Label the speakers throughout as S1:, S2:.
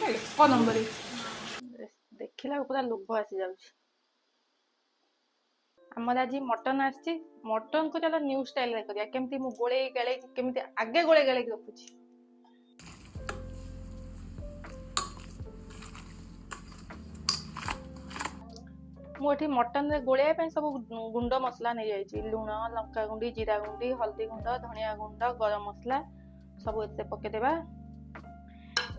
S1: एक नंबर देखला पूरा लोभ आसी जाउछ। आमर आज मटन आछि मटन को चलो न्यू स्टाइल रे करिया केमती मु गोळे गळे केमती आगे गोळे गळे रखुछि। मुठी मटन रे गोळे पे सब गुंड मसला नै जाइछि लूण लंका गुंडी जीरा गुंडी हल्दी गुंड धनिया गुंड गरम मसला सब एते पके देबा।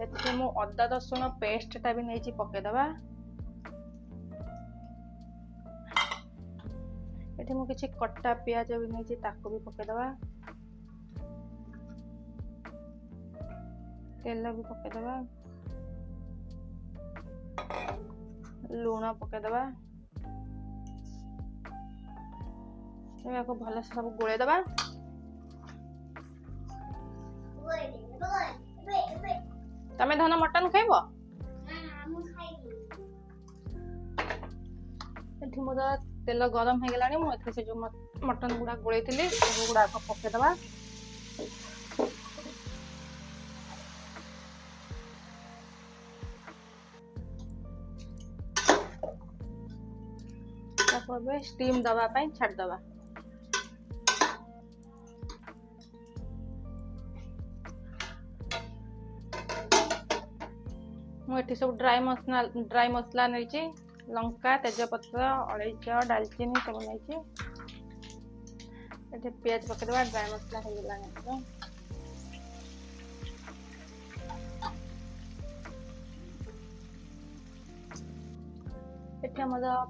S1: एते मु अदा रसुण पेस्ट टा भी नैछि पके देबा। एठी मु किछि कट्टा प्याज भी नैछि ताको भी पके देबा। तेल भी पके देबा लूण पके देबा। को भल से सब गोले दबा। तमे धन मटन खाइबो एठी मोर तेल गरम हे गेलानी मु एथे से जो मटन गुडा गोळैथिली सब गुडा को पके दबा। तापर स्टीम दबा पई छाड़ दबा। मुझे सब ड्राई मसला नहीं लंका तेजपत्र अलैच डालचीनी सब नहीं पियाज पकड़ा ड्राई मसला हो गला।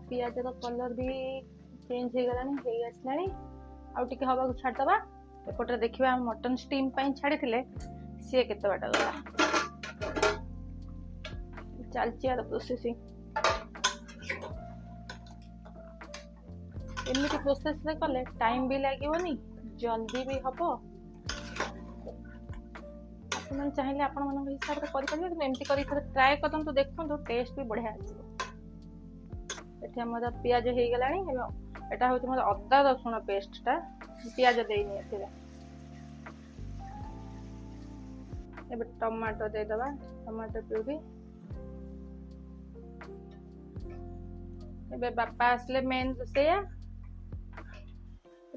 S1: पियाज कलर भी चेंज हो गला आउटे हवा छाड़दबा। एपटे देखा मटन स्टीम छाड़ी सी केते बाट गला चलची प्रोसेसिंग एमती प्रोसेस रे कले टाइम भी लागोनी जल्दी भी हम आप चाहिए आपण मन हिसाब से करें एमती कर ट्राए कर देखो टेस्ट भी बढ़िया ये मोर पियाज हो गला। यहाँ हूँ मोर अदा रसुण पेस्टा पियाज देनी टमाटो देदबा टमाटो प्यूरी। एबे बापा आसले मेन रोसैया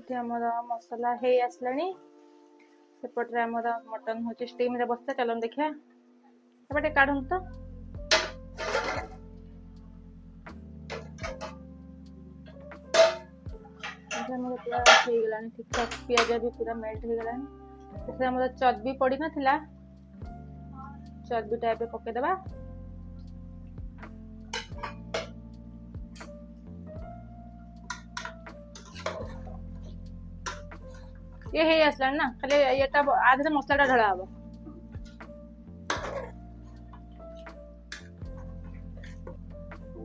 S1: हमर मसला हे आसलानी सेपटे हमर मटन होची स्टीम रे बसता चलन देखिया एबे काढुन तो हमर पूरा हे गलानी ठीक ठाक पियाज भी पूरा मेल्ट हो गलानी। एथे हमर चर्बी पड़ी नथिला चर्बी टाइप पके देबा। ये है असला ना खाली येटा आधे मसलाटा ढळा हबो।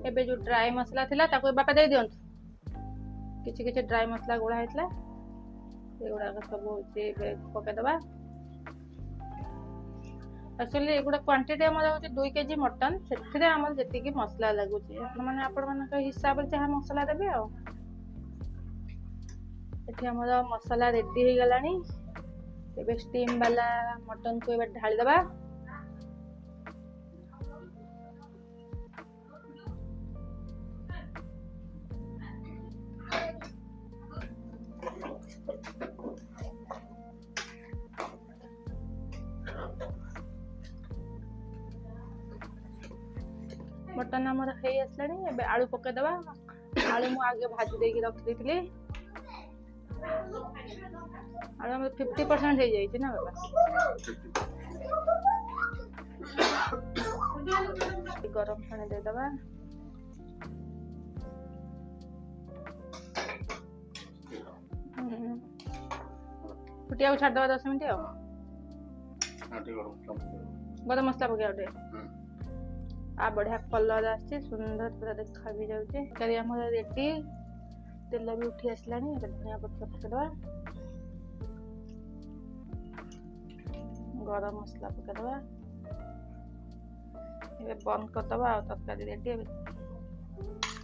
S1: एबे जो ड्राई मसला थिला ताको बापा दे दियंत किछि किछि ड्राई मसला गोळा हेतला एगुडा सब होचे पके दबा। एक्चुअली एगुडा क्वांटिटी हमर होचे 2 केजी मटन सेथिरे हमर जति की मसला लागुचे आपण मन के हिसाब से जहा मसला देबे आ एठी हमर मसला रेडी हो गलानी। एबे स्टीम वाला मटन को एबे ढाली दबा। मटन हमर हे आसलानी एबे आलू पके दबा। आलू मु आगे भाजी देकी रख देथिली आलू हम 50% हो जाई ना बाबा गरम पानी दे दबा। फुटिया को छाड़ दबा 10 मिनट गरम मसला पके उठे आ बढ़िया कलर आछे सुंदर पूरा देखा भी जाउछे करी हमर रेडी तेल भी उठी आसलानी धनिया पत्ता पकेदबा गरम मसला पकेदबा ये बंद करदबा आ तरकारी रेडी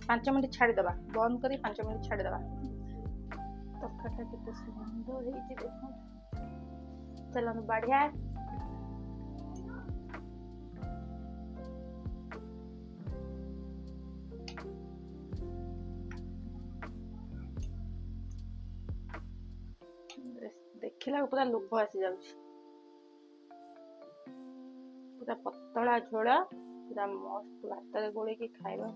S1: 5 मिनट छाड़ी दबा बंद करी 5 मिनट छाड़ी दबा तरकारी केते सुंदर हेछि देखो चलो बढ़िया देखला पूरा लोभ आसी जाउछि। पूरा पतला झोल पूरा मस्त भात रे गोले की खाइबा।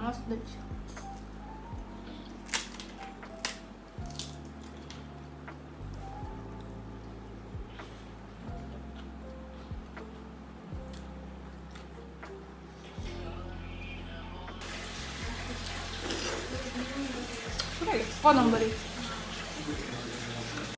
S1: मस्त अछि। पूरा एक नंबर है।